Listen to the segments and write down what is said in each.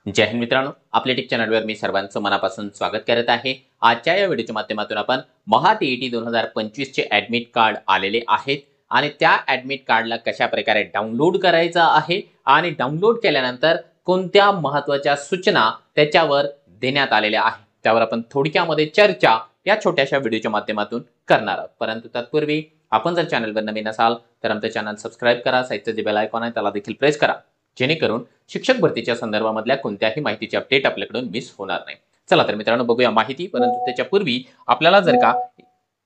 जय हिंद मित्रांनो, आपल्या टेक चॅनलवर मी सर्वांचं मनापासून स्वागत करत आहे। आजच्या या व्हिडिओच्या माध्यमातून आपण महाटीईटी 2025 चे ॲडमिट कार्ड आलेले आहेत आणि त्या ॲडमिट कार्डला कशा प्रकारे डाउनलोड करायचं आहे आणि डाउनलोड केल्यानंतर कोणत्या महत्त्वाच्या सूचना त्याच्यावर देण्यात आलेल्या आहेत त्यावर आपण थोडक्यामध्ये चर्चा या छोट्याशा व्हिडिओच्या माध्यमातून करणार आहोत। परंतु तत्पूर्वी आपण जर चॅनलवर नवीन असाल तर आमचं चॅनल सबस्क्राइब करा, साइडचं जे बेल आयकॉन आहे त्याला देखील प्रेस करा, जेणेकरून शिक्षक भरतीच्या संदर्भामधल्या कोणत्याही माहितीची अपडेट आपल्याकडून मिस होणार नाही। चला तर मित्रांनो बघूया माहिती। परंतु त्याच्यापूर्वी आपल्याला जर का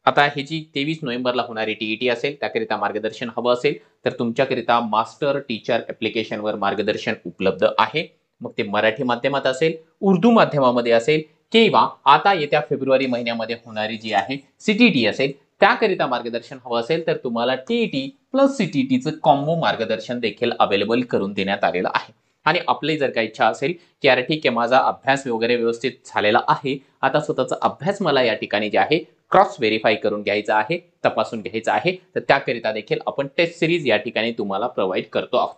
आता ही जी 23 नोव्हेंबरला होणारी टीईटी असेल त्याकरिता मार्गदर्शन हवं असेल तर तुमच्याकरिता मास्टर टीचर ॲप्लिकेशनवर मार्गदर्शन उपलब्ध आहे। मग ते मराठी माध्यमात असेल, उर्दू माध्यमामध्ये असेल किंवा आता येत्या फेब्रुवारी महिन्यामध्ये होणारी जी आहे सीटीटी असेल त्याकरिता मार्गदर्शन हवं असेल तर तुम्हाला टीईटी प्लस सीटीटीचं कॉम्बो मार्गदर्शन देखील अवेलेबल करून देण्यात आलेलं आहे। आणि आपली जर काही इच्छा असेल की अरे ठीक आहे माझा अभ्यास वगैरे व्यवस्थित झालेला आहे, आता स्वतःचा अभ्यास मला या ठिकाणी जे आहे क्रॉस व्हेरीफाय करून घ्यायचा आहे, तपासून घ्यायचा आहे, तर त्याकरिता देखील आपण टेस्ट सिरीज या ठिकाणी तुम्हाला प्रोव्हाइड करतो आहोत।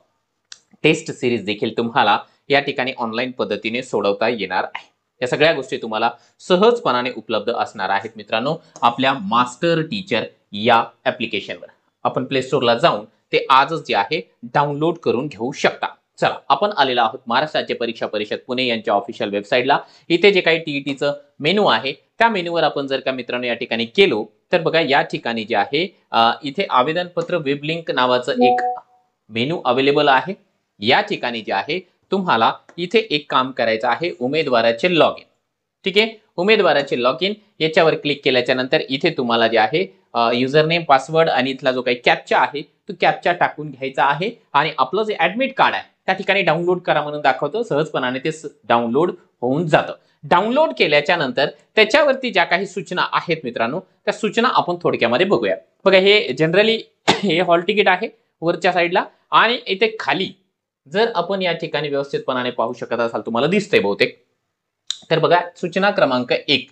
टेस्ट सिरीज देखील तुम्हाला या ठिकाणी ऑनलाईन पद्धतीने सोडवता येणार आहे। या सगळ्या गोष्टी तुम्हाला सहजपणाने उपलब्ध असणार आहेत मित्रांनो आपल्या मास्टर टीचर या ॲप्लिकेशनवर। आपण प्ले स्टोअरला जाऊन ते आजच जे आहे डाउनलोड करून घेऊ शकता। चला आपण आलेलो आहोत महाराष्ट्र राज्य परीक्षा परिषद पुणे यांच्या ऑफिशियल वेबसाईटला। इथे जे काही टीईटीचं मेनू आहे त्या मेनूवर आपण जर का मित्रांनो या ठिकाणी केलो तर बघा या ठिकाणी जे आहे इथे आवेदनपत्र वेब लिंक नावाचं एक मेनू अवेलेबल आहे। या ठिकाणी जे आहे तुम्हाला इथे एक काम करायचं आहे, उमेदवाराचे लॉग इन। ठीक आहे, उमेदवाराचे लॉग इन याच्यावर क्लिक केल्याच्या नंतर इथे तुम्हाला जे आहे युजर नेम पासवर्ड आणि इथला जो काही कॅप्चा आहे तो कॅप्चा टाकून घ्यायचा आहे आणि आपलं जे ॲडमिट कार्ड आहे त्या ठिकाणी डाउनलोड करा म्हणून दाखवतो, सहजपणाने ते डाउनलोड होऊन जातं। डाउनलोड केल्याच्या नंतर त्याच्यावरती ज्या काही सूचना आहेत मित्रांनो त्या सूचना आपण थोडक्यामध्ये बघूया। बघा हे जनरली हे हॉल तिकीट आहे वरच्या साईडला आणि इथे खाली जर आपण या ठिकाणी व्यवस्थितपणाने पाहू शकत असाल तुम्हाला दिसतंय बहुतेक, तर बघा सूचना क्रमांक 1,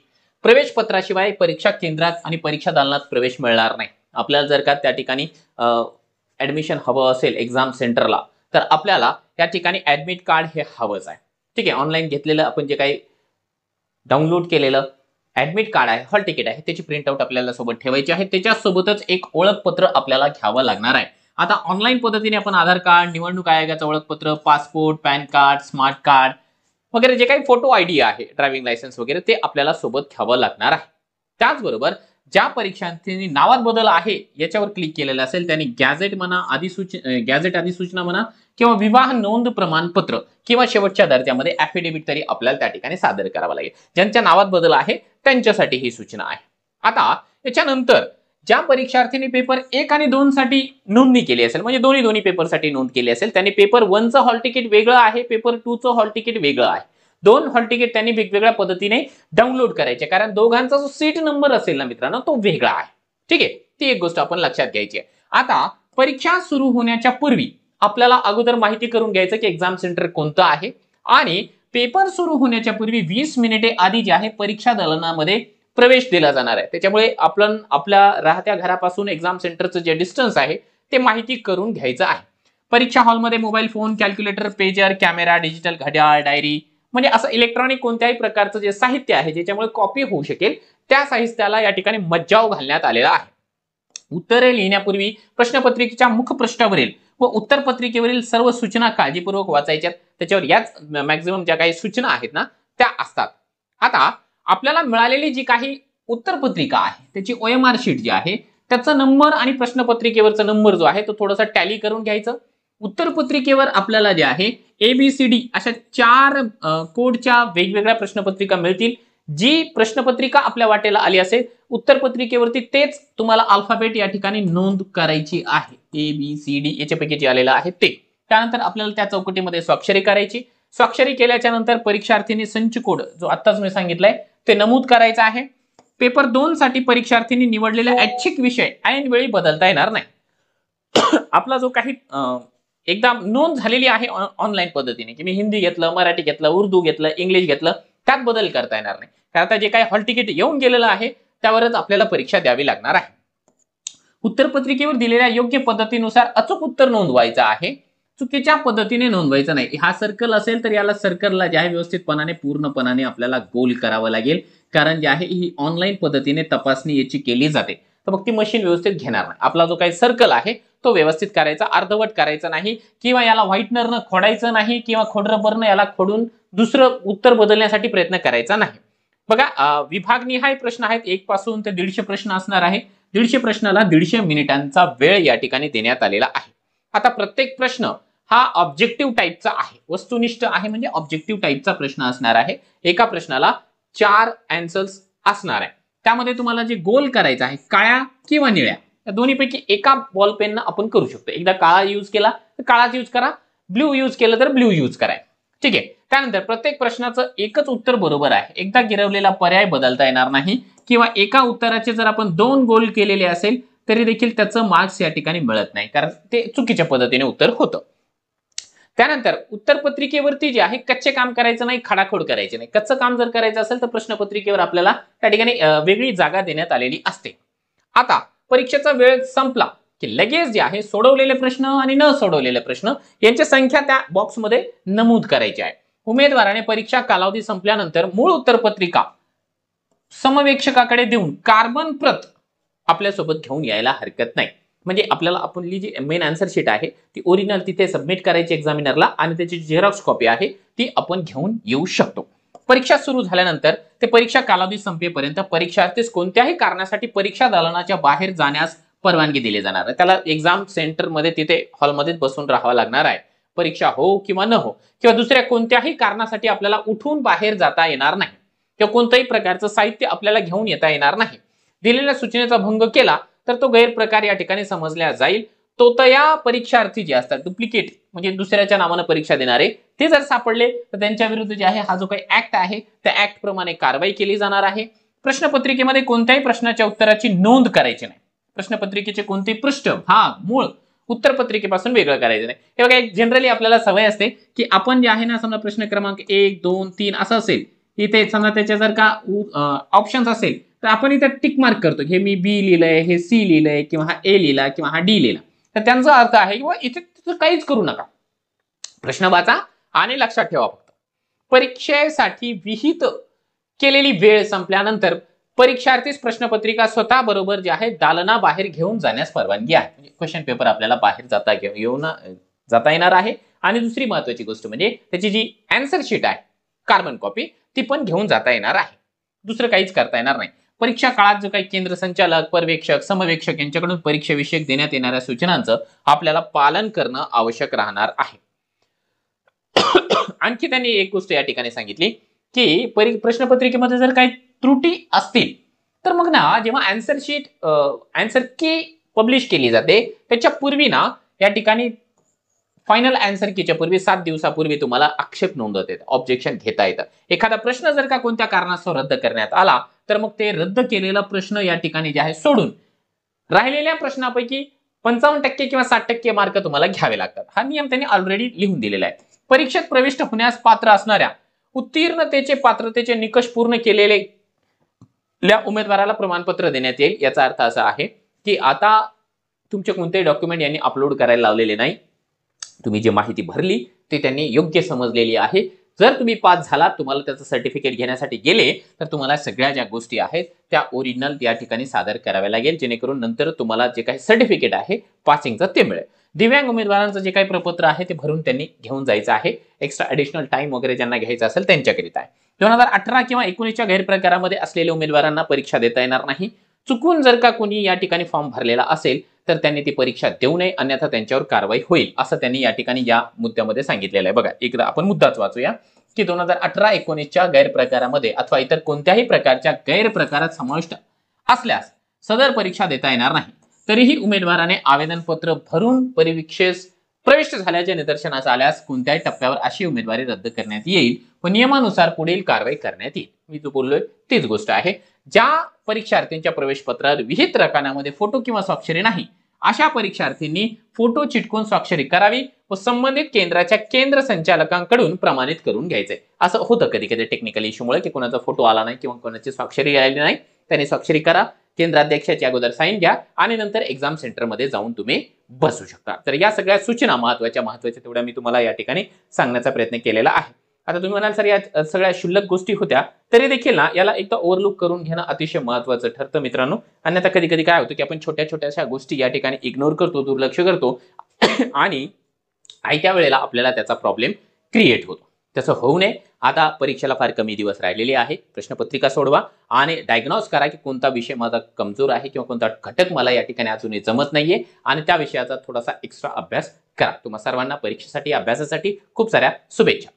प्रवेश पत्राशिवाय परीक्षा केंद्रात आणि परीक्षा दालनात प्रवेश मिळणार नाही। आपल्याला जर का त्या ठिकाणी ऍडमिशन हवं असेल एक्झाम सेंटरला तर आपल्याला या ठिकाणी ॲडमिट कार्ड हे हवंच आहे। ठीक आहे, ऑनलाईन घेतलेलं आपण जे काही डाउनलोड केलेलं ॲडमिट कार्ड आहे, हॉल तिकीट आहे, त्याची प्रिंटआउट आपल्याला सोबत ठेवायची आहे। त्याच्यासोबतच एक ओळखपत्र आपल्याला घ्यावं लागणार आहे। आता ऑनलाईन पद्धतीने आपण आधार कार्ड, निवडणूक आयोगाचं ओळखपत्र, passport, pan card, smart card वगैरे जे काही फोटो आयडी आहे, ड्रायव्हिंग लायसन्स वगैरे ते आपल्याला सोबत घ्यावं लागणार आहे। त्याचबरोबर ज्या परीक्षार्थींनी नावात बदल आहे याच्यावर क्लिक केलेलं असेल त्यांनी गॅझेट म्हणा, गॅझेट अधिसूचना म्हणा किंवा विवाह नोंद प्रमाणपत्र किंवा शेवटच्या दर्जामध्ये ॲफिडेव्हिट तरी आपल्याला त्या ठिकाणी सादर करावं लागेल। ज्यांच्या नावात बदल आहे त्यांच्यासाठी ही सूचना आहे। आता याच्यानंतर ज्या परीक्षार्थींनी पेपर 1 आणि 2 साठी नोंदणी केली असेल म्हणजे दोन्ही पेपरसाठी नोंद केली असेल त्यांनी पेपर 1चं हॉल तिकीट वेगळं आहे, पेपर 2चं हॉल तिकीट वेगळं आहे। 2 हॉल तिकीट त्यांनी वेगवेगळ्या पद्धतीने डाउनलोड करायचे कारण दोघांचा जो सीट नंबर असेल ना मित्रांनो तो वेगळा आहे। ठीक आहे, ती एक गोष्ट आपण लक्षात घ्यायची आहे। आता परीक्षा सुरू होण्याच्या पूर्वी आपल्याला अगोदर माहिती करून घ्यायचं की एक्झाम सेंटर कोणतं आहे आणि पेपर सुरू होण्याच्या पूर्वी 20 मिनिटे आधी जे आहे परीक्षा दालनामध्ये प्रवेश दिला जाणार आहे। त्याच्यामुळे आपण आपल्या राहत्या घरापासून एक्झाम सेंटरचं जे डिस्टन्स आहे ते माहिती करून घ्यायचं आहे। परीक्षा हॉलमध्ये mobile phone, calculator, pager, camera, digital घड्याळ, डायरी म्हणजे असं इलेक्ट्रॉनिक कोणत्याही प्रकारचं जे साहित्य आहे ज्याच्यामुळे कॉपी होऊ शकेल त्या साहित्याला या ठिकाणी मज्जाव घालण्यात आलेला आहे। उत्तरे लिहिण्यापूर्वी प्रश्नपत्रिकेच्या मुखपृष्ठावरील व उत्तरपत्रिकेवरील सर्व सूचना काळजीपूर्वक वाचायच्यात। त्याच्यावर याच मॅक्झिमम ज्या काही सूचना आहेत ना त्या असतात। आता आपल्याला मिळालेली जी काही उत्तरपत्रिका आहे त्याची OMR शीट जी आहे त्याचा नंबर आणि प्रश्नपत्रिकेवरचा नंबर जो आहे तो थोडासा टॅली करून घ्यायचं। उत्तरपत्रिकेवर आपल्याला जे आहे ABCD अशा 4 कोडच्या वेगवेगळ्या प्रश्नपत्रिका मिळतील। जी प्रश्नपत्रिका आपल्या वाटेला आली असेल उत्तरपत्रिकेवरती तेच तुम्हाला अल्फाबेट या ठिकाणी नोंद करायची आहे। ABCD याच्यापैकी जे आलेलं आहे ते त्यानंतर आपल्याला त्या चौकटीमध्ये स्वाक्षरी करायची। स्वाक्षरी केल्याच्या नंतर परीक्षार्थींनी संच कोड जो आत्ताच मी सांगितलाय ते नमूद करायचं आहे। पेपर 2 साठी परीक्षार्थींनी निवडलेला ऐच्छिक विषय ऐन वेळी बदलता येणार नाही। आपला जो काही एकदा नोंद झालेली आहे ऑनलाईन पद्धतीने की मी हिंदी घेतलं, मराठी घेतलं, उर्दू घेतलं, इंग्लिश घेतलं त्यात बदल करता येणार नाही कारण आता जे काही हॉल तिकीट येऊन गेलेलं आहे त्यावरच आपल्याला परीक्षा द्यावी लागणार आहे। उत्तरपत्रिकेवर दिलेल्या योग्य पद्धतीनुसार अचूक उत्तर नोंदवायचं आहे। चुकीच्या पद्धतीने नोंदवायचं नाही. हा सर्कल असेल तर याला सर्कलला जे आहे व्यवस्थितपणाने पूर्णपणाने आपल्याला गोल करावं लागेल, कारण जे आहे ही ऑनलाईन पद्धतीने तपासणी याची केली जाते. तर मग ती मशीन व्यवस्थित घेणार नाही. आपला जो काही सर्कल आहे तो व्यवस्थित करायचा, अर्धवट करायचा नाही, किंवा याला व्हाईटनरनं खोडायचं नाही, किंवा खोडरबरनं याला खोडून दुसरं उत्तर बदलण्यासाठी प्रयत्न करायचा नाही. बघा, विभागनिहाय प्रश्न आहेत, 1 पासून ते 150 प्रश्न असणार आहे. 150 प्रश्नाला 150 मिनिटांचा वेळ या ठिकाणी देण्यात आलेला आहे. आता प्रत्येक प्रश्न हा ऑब्जेक्टिव्ह टाईपचा आहे, वस्तुनिष्ठ आहे, म्हणजे ऑब्जेक्टिव्ह टाईपचा प्रश्न असणार आहे. एका प्रश्नाला 4 आन्सर्स असणार आहे. त्यामध्ये तुम्हाला जे गोल करायचं आहे, काळ्या किंवा निळ्या या दोन्हीपैकी एका बॉल पेननं आपण करू शकतो. एकदा काळा यूज केला तर काळाच यूज करा, ब्ल्यू यूज केलं तर ब्ल्यू यूज करा. ठीक आहे. त्यानंतर प्रत्येक प्रश्नाचं एकच उत्तर बरोबर आहे. एकदा गिरवलेला पर्याय बदलता येणार नाही, किंवा एका उत्तराचे जर आपण 2 गोल केलेले असेल तरी देखील त्याचं मार्क्स या ठिकाणी मिळत नाही, कारण ते चुकीच्या पद्धतीने उत्तर होतं. त्यानंतर उत्तरपत्रिकेवरती जे आहे कच्चे काम करायचं नाही, खाडाखोड करायचे नाही. कच्चं काम जर करायचं असेल तर प्रश्नपत्रिकेवर आपल्याला त्या ठिकाणी वेगळी जागा देण्यात आलेली असते. आता परीक्षेचा वेळ संपला की लगेच जे आहे सोडवलेले प्रश्न आणि न सोडवलेले प्रश्न यांची संख्या त्या बॉक्समध्ये नमूद करायची आहे. उमेदवाराने परीक्षा कालावधी संपल्यानंतर मूळ उत्तरपत्रिका समवेक्षकाकडे देऊन कार्बन प्रत आपल्यासोबत घेऊन यायला हरकत नाही. म्हणजे आपल्याला आपली जी मेन आन्सर शीट आहे ती ओरिजिनल तिथे सबमिट करायची एक्झामिनरला, आणि त्याची झेरॉक्स कॉपी आहे ती आपण घेऊन येऊ शकतो. परीक्षा सुरू झाल्यानंतर ते परीक्षा कालावधी संपेपर्यंत परीक्षार्थीस कोणत्याही कारणासाठी परीक्षा दालनाच्या बाहेर जाण्यास परवानगी दिली जाणार आहे. त्याला एक्झाम सेंटरमध्ये तिथे हॉलमध्येच बसून राहावं लागणार आहे. परीक्षा हो किंवा न हो, किंवा दुसऱ्या कोणत्याही कारणासाठी आपल्याला उठून बाहेर जाता येणार नाही, किंवा कोणत्याही प्रकारचं साहित्य आपल्याला घेऊन येता येणार नाही. दिलेल्या सूचनेचा भंग केला तर तो गैरप्रकार या ठिकाणी समजला जाईल. तो तर या परीक्षार्थी जे असतात डुप्लिकेट म्हणजे दुसऱ्याच्या नावाने परीक्षा देणारे, ते जर सापडले तर त्यांच्या विरुद्ध जे आहे हा जो काही ऍक्ट आहे त्या ऍक्ट प्रमाणे कारवाई केली जाणार आहे. प्रश्नपत्रिकेमध्ये कोणत्याही प्रश्नाच्या उत्तराची नोंद करायची नाही. प्रश्नपत्रिकेचे कोणते पृष्ठ भाग मूळ उत्तरपत्रिकेपासून वेगळं करायचं नाही. हे बघा, एक जनरली आपल्याला सवय असते की आपण जे आहे ना, समजा प्रश्न क्रमांक 1 2 3 असं असेल, इथे समजा त्याच्या जर का ऑप्शन्स असेल तर आपण इथे टिक मार्क करतो. हे मी बी लिहिलंय, हे सी लिहिलंय, किंवा हा ए लिहिला, किंवा हा डी लिहिला. तर त्यांचा अर्थ आहे किंवा इथे काहीच करू नका, प्रश्न वाचा आणि लक्षात ठेवा. फक्त परीक्षेसाठी विहित केलेली वेळ संपल्यानंतर परीक्षार्थीस प्रश्नपत्रिका स्वतः बरोबर जे आहे दालनाबाहेर घेऊन जाण्यास परवानगी आहे. म्हणजे क्वेश्चन पेपर आपल्याला बाहेर जाता येणार आहे. आणि दुसरी महत्वाची गोष्ट म्हणजे त्याची जी आन्सर शीट आहे कार्बन कॉपी ती पण घेऊन जाता येणार आहे. दुसरं काहीच करता येणार नाही. परीक्षा काळात जो काही केंद्र संचालक, पर्यवेक्षक, समवेक्षक यांच्याकडून परीक्षेविषयक देण्यात येणाऱ्या सूचनांचं आपल्याला पालन करणं आवश्यक राहणार आहे. आणखी त्यांनी एक गोष्ट या ठिकाणी सांगितली की प्रश्नपत्रिकेमध्ये जर काही त्रुटी असतील तर मग ना, जेव्हा आन्सर की पब्लिश केली जाते त्याच्या पूर्वी ना या ठिकाणी फायनल आन्सर कीच्या पूर्वी 7 दिवसापूर्वी तुम्हाला आक्षेप नोंदवता येतं, ऑब्जेक्शन घेता येतं. एखादा प्रश्न जर का कोणत्या कारणास्तव रद्द करण्यात आला तर मग ते रद्द केलेला प्रश्न या ठिकाणी जे आहे सोडून राहिलेल्या प्रश्नापैकी 55% किंवा 60% मार्क तुम्हाला घ्यावे लागतात. हा नियम त्यांनी ऑलरेडी लिहून दिलेला आहे. परीक्षेत प्रविष्ट होण्यास पात्र असणाऱ्या उत्तीर्णतेचे पात्रतेचे निकष पूर्ण केलेल्या उमेदवाराला प्रमाणपत्र देण्यात येईल. याचा अर्थ असा आहे की आता तुमचे कोणतेही डॉक्युमेंट यांनी अपलोड करायला लावलेले नाही. तुम्ही जी माहिती भरली ती त्यांनी योग्य समजलेली आहे. जर तुम्ही पास झालात, तुम्हाला त्याचं सर्टिफिकेट घेण्यासाठी गेले तर तुम्हाला सगळ्या ज्या गोष्टी आहेत त्या ओरिजिनल या ठिकाणी सादर कराव्या लागेल, जेणेकरून नंतर तुम्हाला जे काही सर्टिफिकेट आहे पासिंगचं ते मिळेल. दिव्यांग उमेदवारांचं जे काही प्रपत्र आहे ते भरून त्यांनी घेऊन जायचं आहे. एक्स्ट्रा ॲडिशनल टाइम वगैरे ज्यांना घ्यायचं असेल त्यांच्याकरिता आहे. 2018 किंवा 19च्या गैरप्रकारामध्ये असलेल्या उमेदवारांना परीक्षा देता येणार नाही. चुकून जर का कोणी या ठिकाणी फॉर्म भरलेला असेल तर त्यांनी ती परीक्षा देऊ नये, अन्यथा त्यांच्यावर कारवाई होईल, असं त्यांनी या ठिकाणी या मुद्द्यामध्ये सांगितलेलं आहे. बघा, एकदा आपण मुद्दाच वाचूया की 2018-19च्या गैरप्रकारामध्ये अथवा इतर कोणत्याही प्रकारच्या गैरप्रकारात समाविष्ट असल्यास सदर परीक्षा देता येणार नाही. तरीही उमेदवाराने आवेदनपत्र भरून परीक्षेस प्रविष्ट झाल्याचे निदर्शनास आल्यास कोणत्याही टप्प्यावर अशी उमेदवारी रद्द करण्यात येईल व नियमानुसार पुढील कारवाई करण्यात येईल. मी जो बोललोय तीच गोष्ट आहे. ज्या परीक्षार्थींच्या प्रवेशपत्रावर विहित रकान्यामध्ये फोटो किंवा स्वाक्षरी नाही अशा परीक्षार्थींनी फोटो चिटकून स्वाक्षरी करावी व संबंधित केंद्राच्या केंद्र संचालकांकडून प्रमाणित करून घ्यायचंय. असं होतं कधी कधी टेक्निकल इश्यूमुळे की कोणाचा फोटो आला नाही किंवा कोणाची स्वाक्षरी आली नाही, त्यांनी स्वाक्षरी करा, केंद्राध्यक्षाची अगोदर साईन घ्या आणि नंतर एक्झाम सेंटरमध्ये जाऊन तुम्ही बसू शकता. तर या सगळ्या सूचना महत्त्वाच्या तेवढ्या मी तुम्हाला या ठिकाणी सांगण्याचा प्रयत्न केलेला आहे. आता तुम्ही म्हणाल सर या सगळ्या क्षुल्लक गोष्टी होत्या, तरी देखील ना याला एकदा ओव्हरलुक करून घेणं अतिशय महत्त्वाचं ठरतं मित्रांनो. अन्यथा कधी कधी काय होतं की आपण छोट्या छोट्याशा गोष्टी या ठिकाणी इग्नोर करतो, दुर्लक्ष करतो आणि आयत्या वेळेला आपल्याला त्याचा प्रॉब्लेम क्रिएट होतो. तसं होऊ नये. आता परीक्षेला फार कमी दिवस राहिलेले आहे. प्रश्नपत्रिका सोडवा आणि डायग्नोज करा की कोणता विषय माझा कमजोर आहे किंवा कोणता घटक मला या ठिकाणी अजूनही जमत नाहीये आणि त्या विषयाचा थोडासा एक्स्ट्रा अभ्यास करा. तुम्हा सर्वांना परीक्षेसाठी, अभ्यासासाठी खूप साऱ्या शुभेच्छा.